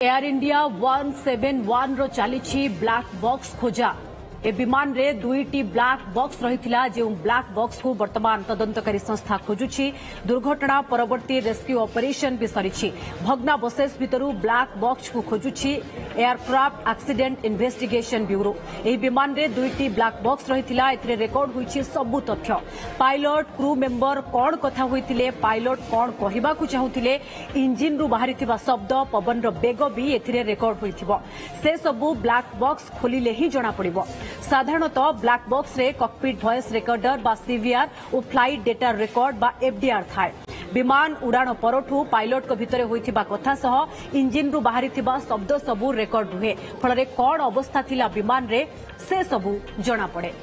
Air India 171 रो चली black box खोजा ए विमान रे दुईटी ब्लैक बॉक्स रही जो ब्लैक बॉक्स को वर्तमान तदंतकारी संस्था खोजुची। दुर्घटना परवर्ती रेस्क्यू ऑपरेशन भी सरी भग्नावशेष भितरु ब्लैक बॉक्स को खोजुची एयरक्राफ्ट एक्सीडेंट इन्वेस्टिगेशन ब्यूरो। ए विमान रे दुईटी ब्लैक बॉक्स रही रेकर्ड होईची सबु तथ्य। पायलट क्रू मेंबर कौन कथा होइतिले, पायलट कौन कहवा चाहूले, इंजिन रु बाहरी शब्द, पवन बेग भी एथिरे रेकर्ड होइथिबो। से सबु ब्लैक बॉक्स खोलिले ही जना पड़िबो। साधारणतः ब्लैक बॉक्स रे कॉकपिट वॉइस रिकॉर्डर बा सीवीआर और फ्लाइट डेटा रिकॉर्ड बा एफडीआर थाए। विमान उड़ाण परठू पायलट को भितरे होइथिबा कथा सह इंजिन रु बाहरी थिबा शब्द सबु रेकर्ड हुए। फल कौन अवस्था थिला विमान रे से सबु जना पड़े।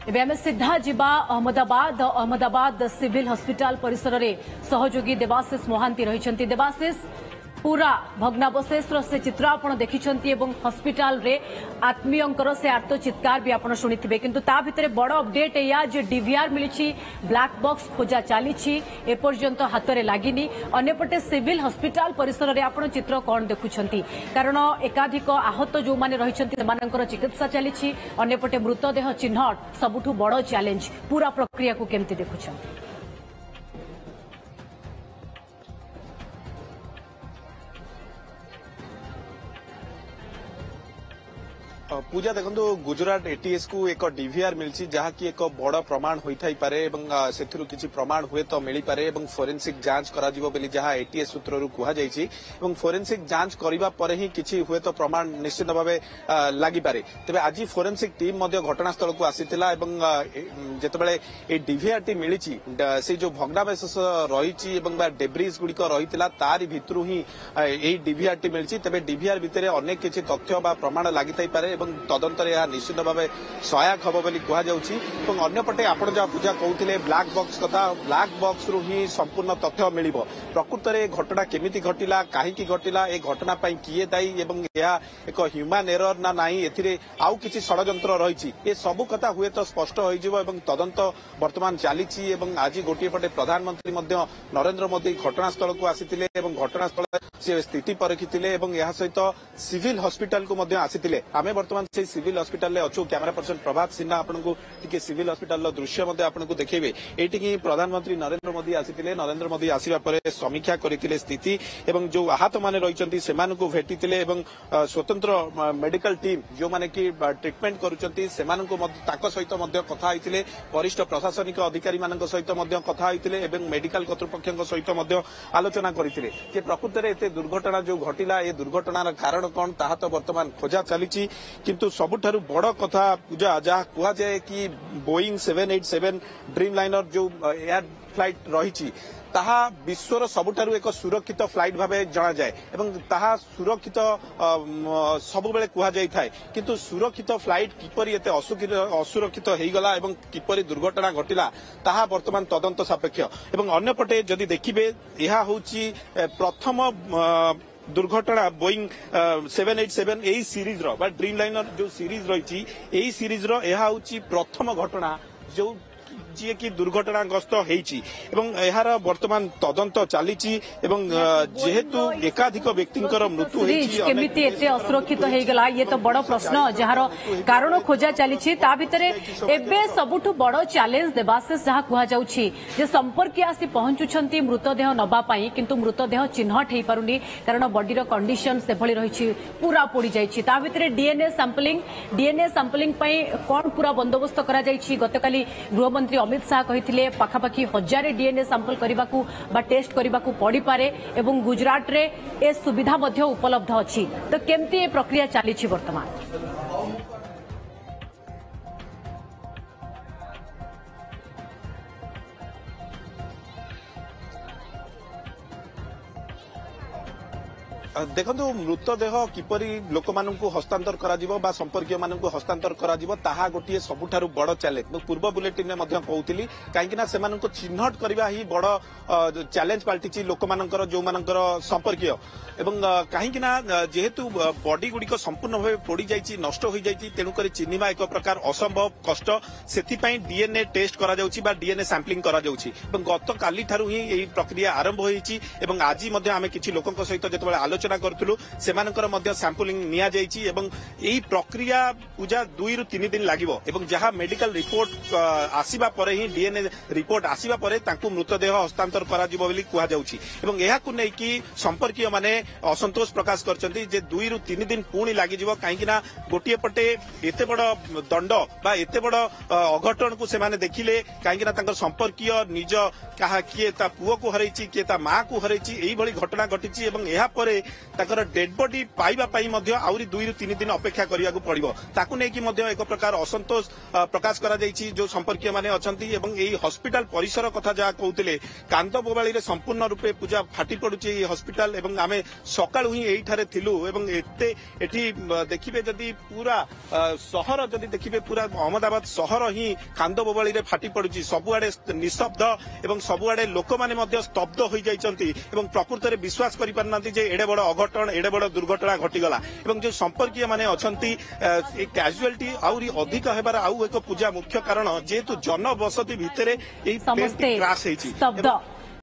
एबे सीधा जिबा अहमदाबाद सिविल हॉस्पिटल परिसर में सहयोगी देवाशीष मोहांती रही। देवाशीष, पूरा भग्नावशेष से चित्र आपण देखिछंती एवं हॉस्पिटल रे आत्मीयंकर से आर्त चित्कार भी आपण शुणिथिबे, किंतु ता भितरे बड़ अपडेट या जे डीवीआर मिलिछि, ब्लैक बॉक्स खोजा चलीछि, ए पर्यंत हाथ रे लागिनी। अन्यपटे सिविल हॉस्पिटल परिसर रे आपण चित्र कोन देखुछंती, कारण एकाधिक आहत जो माने रहिछंती सेमानकर चिकित्सा चलीछि। अन्यपटे मृतदेह चिन्हट सबुठु बड़ चैलेंज। पूरा प्रक्रिया को केमती देखुछंती? पूजा देखो गुजरात एटीएस को एक डीवीआर मिली जहाँकि एक बड़ प्रमाण होता पारे से किसी प्रमाण हुए तो मिल पारे फोरेंसिक जांच करा जहाँ एटीएस सूत्र कहुई। फोरेंसिक जांच करने पर ही किसी हुए तो प्रमाण निश्चित भाव लगिपारे। तेज आज फोरेंसिक टीम घटनास्थल को आसीथिला जितेबाला ये डीवीआर टी मिली से जो भग्नावशेष रही डेब्रिज गुड़िक रही तारी भितर ही यही डीवीआर टी मिली। तेज डीवीआर भितर अनेक किसी तथ्य बा प्रमाण लगी पारे तदंतर निश्चित भाव सहायक हम बोली कहुच्छी। अन्यपटे आपड़ जहाँ पूजा कहते ब्लैक बॉक्स कथा, ब्लैक बॉक्स रु ही संपूर्ण तथ्य मिल प्रकृत में घटना केमिति घटिला, कहीं घटिला, ए घटना किए दायी एवं यह एक ह्यूमन एरर ना नहीं, एथिरे आउ किछि षड्यंत्र रही, ए सबु कथा हुए तो स्पष्ट हो तदंत वर्तमान चली। आज गोटे पटे प्रधानमंत्री नरेंद्र मोदी घटनास्थल को आसीथिले एवं घटनास्थल से स्थिति परखिथिले एवं यह सहित सिविल हॉस्पिटल को आसीथिले। आमे वर्तमान से सिविल हॉस्पिटल रे अच्छु। कैमरा पर्सन प्रभात सिन्हा आपनको टिके सिविल हॉस्पिटल रो दृश्य मध्ये आपनको देखेबे। एटिकी प्रधानमंत्री नरेंद्र मोदी आसीथिले। नरेंद्र मोदी आसीबा परे समीक्षा करिथिले स्थिति एवं जो आहत माने रहिचंती सेमानकु भेटिथिले एवं स्वतंत्र मेडिकल टीम जो माने कि ट्रीटमेंट करूचंती सेमानकु ताको सहित मध्ये कथा होइथिले। वरिष्ठ प्रशासनिक अधिकारी मानक सहित मध्ये कथा होइथिले एवं मेडिकल कर्तृपक्षक सहित मध्ये आलोचना करिथिले जे प्रकृत रे एते दुर्घटना जो घटिला, ए दुर्घटनार कारण कोन ताहा तो वर्तमान खोजा चली। किंतु सबुठारु बड़ कथा पूजा जहाँ कह जाए कि बोइंग 787 ड्रीम लाइनर जो एयर फ्लाइट रही ताहा विश्वर सबुठारु एक सुरक्षित फ्लाइट भावे जना जाए एवं ताहा सुरक्षित सब बेले कह जाई थाए। किंतु सुरक्षित फ्लाइट किपरि एते असुरक्षित होईगला एवं किपरि दुर्घटना घटिला ताहा वर्तमान तदंत सापेक्ष। एवं अन्यपटे जदि देखिबे यह होउची प्रथम दुर्घटना बोइंग 787 यही सीरीज रो ड्रीम लाइनर जो सीरीज रही यही सीरीज रो यह होउची प्रथम घटना जो जी की दुर्घटनाग्रस्त यार वर्तमान तदंत चली। जेहेतु एकाधिक व्यक्ति मृत्यु केमिति एते असुरक्षित होईगला ये तो बड़ प्रश्न जार कारण खोजा चली। एबे सबुठु बड़ चैलेंज देवाशीष जहाँ कहुच्छी जे संपर्क आसी पहुंचुछंती मृतदेह नबा पाई, किंतु मृतदेह चिन्हट हो पारुनी कारण बॉडीर कंडीशन से भली रही पूरा पोड़ी जाइछि। ता भितरे डीएनए सैंपलिंग पई कोन पूरा बंदोबस्त करा जाइछि। गतकाली गृहमंत्री अमित शाह कहिथिले पाखापाखि 1000 डीएनए सैंपल करबाकू बा टेस्ट करबाकू पड़ी पारे एवं गुजरात रे ए सुविधा मध्य उपलब्ध अछि। तो केमती ए प्रक्रिया चली वर्तमान? ଦେଖନ୍ତୁ ମୃତଦେହ କିପରି ଲୋକମାନଙ୍କୁ ହସ୍ତାନ୍ତର କରାଯିବ ବା ସମ୍ପର୍କୀୟ ମାନଙ୍କୁ ହସ୍ତାନ୍ତର କରାଯିବ ତାହା ଗୋଟିଏ ସବୁଠାରୁ ବଡ଼ ଚ୍ୟାଲେଞ୍ଜ। ମୁଁ ପୂର୍ବ ବୁଲେଟିନରେ ମଧ୍ୟ କହୁଥିଲି କାହିଁକି ନା ସେମାନଙ୍କୁ ଚିହ୍ନଟ କରିବା ହିଁ ବଡ଼ ଚ୍ୟାଲେଞ୍ଜ ପାଲଟିଛି ଲୋକମାନଙ୍କର ଯୋଉମାନଙ୍କର ସମ୍ପର୍କୀୟ ଏବଂ କାହିଁକି ନା ଯେହେତୁ ବଡି ଗୁଡ଼ିକ ସମ୍ପୂର୍ଣ୍ଣ ଭାବେ ପୋଡ଼ି ଯାଇଛି ନଷ୍ଟ ହୋଇଯାଇଛି ତେଣୁକରି ଚିହ୍ନିବା ଏକ ପ୍ରକାର ଅସମ୍ଭବ କଷ୍ଟ ସେଥିପାଇଁ ଡିଏନଏ ଟେଷ୍ଟ କରାଯାଉଛି ବା ଡିଏନଏ ସାମ୍ପଲିଂ କରାଯାଉଛି ଏବଂ ଗତକାଲିଠାରୁ ହିଁ ଏହି ପ୍ରକ୍ରିୟା ଆରମ୍ଭ ହୋଇଛି ଏବଂ ଆଜି ମଧ୍ୟ ଆମେ କିଛି ଲୋକଙ୍କ ସହିତ ଯେତେବେଳେ ଆଲୋଚନା କରୁଥିଲୁ ସେମାନଙ୍କର ମଧ୍ୟ ସାମ୍ପଲିଂ ନିଆଯାଇଛି ଏବଂ ଏହି ପ୍ରକ୍ରିୟା ପୂଜା 2 ରୁ 3 ଦିନ ଲାଗିବ ଏବଂ ଯାହା ମେଡିକାଲ ରିପୋର୍ଟ ଆସିବା ପରେ ହିଁ ଡିଏନଏ ରିପୋର୍ଟ ଆସିବା ପରେ ତାଙ୍କୁ ମୃତଦେହ ହସ୍ତାନ୍ତର କରାଯିବ ବୋଲି କୁହାଯାଉଛି ଏବଂ ଏହାକୁ ନେଇକି ସମ୍ପର୍କୀୟ ମାନେ ଅସନ୍ତୋଷ ପ୍ରକାଶ କରିଛନ୍ତି ଯେ 2 ରୁ 3 ଦିନ ପୁଣି ଲାଗିଯିବ କାହିଁକି ନା ଗୋଟିଏ ପଟେ ଏତେ ବଡ଼ ଦଣ୍ଡ ବା ଏତେ ବଡ଼ ଅଘଟଣକୁ ସେମାନେ ଦେଖିଲେ କାହିଁକି ନା ତାଙ୍କର ସମ୍ପର୍କୀୟ ନିଜ କିଏ ତା ପୁଅକୁ ହରାଇଛି କିଏ ତା ମାକୁ ହରାଇଛି ଏଇଭଳି ଘଟଣା ଘଟିଛି ଏବଂ ଏହାପରେ ତାଙ୍କର ଡେଡ୍ ବଡି ପାଇବା ପାଇଁ ମଧ୍ୟ ଆହୁରି 2 ରୁ 3 ଦିନ ଅପେକ୍ଷା କରିବାକୁ ପଡ଼ିବ ତାକୁ ନେଇକି ମଧ୍ୟ ଏକ ପ୍ରକାର ଅସନ୍ତୋଷ ପ୍ରକାଶ କରାଯାଇଛି ଯେଉଁ ସମ୍ପର୍କୀୟ ମାନେ ଅଛନ୍ତି ଏବଂ ଏହି ହସ୍ପିଟାଲ ପରିସର କଥା ଯାହା କହୁଥିଲେ କାନ୍ଦ ବୋବାଳିରେ ସମ୍ପୂର୍ଣ୍ଣ ରୂପେ ପୂଜା ଫାଟି ପଡୁଛି ଏହି ହସ୍ପିଟାଲ ଏବଂ ଆମେ ସକାଳୁ ହିଁ ଏଇଠାରେ ଥିଲୁ ଏବଂ ଏଠି ଦେଖିବେ ଯଦି ପୁରା ସହର ଯଦି ଦେଖିବେ ପୁରା ଅହମ୍ମଦାବାଦ ସହର ହିଁ କାନ୍ଦ ବୋବାଳିରେ ଫାଟି ପଡୁଛି ସବୁଆଡେ ନିଶବ୍ଦ ଏବଂ ସବୁଆଡେ ଲୋକମାନେ ମଧ୍ୟ ସ୍ତବ୍ଧ ହୋଇଯାଇଛନ୍ତି ଏବଂ ପ୍ରକୃତରେ ବିଶ୍ୱାସ କରିପାରୁନାହାନ୍ତି ଯେ ଏଡେ ବଡ଼ ଅଘଟଣ ଏଡେ ବଡ଼ ଦୁର୍ଘଟଣା ଘଟିଗଲା ଏବଂ ଯେଉଁ ସମ୍ପର୍କୀୟ ମାନେ ଅଛନ୍ତି ଏ କ୍ୟାଜୁଆଲିଟି ଆହୁରି ଅଧିକ ହେବାର ଆଉ ଏକ ପୂଜା ମୁଖ୍ୟ କାରଣ ଯେହେତୁ ଜନବସତି ଭିତରେ ଏହି ଟ୍ରେନଟି କ୍ରାସ୍ ହେଇଛି।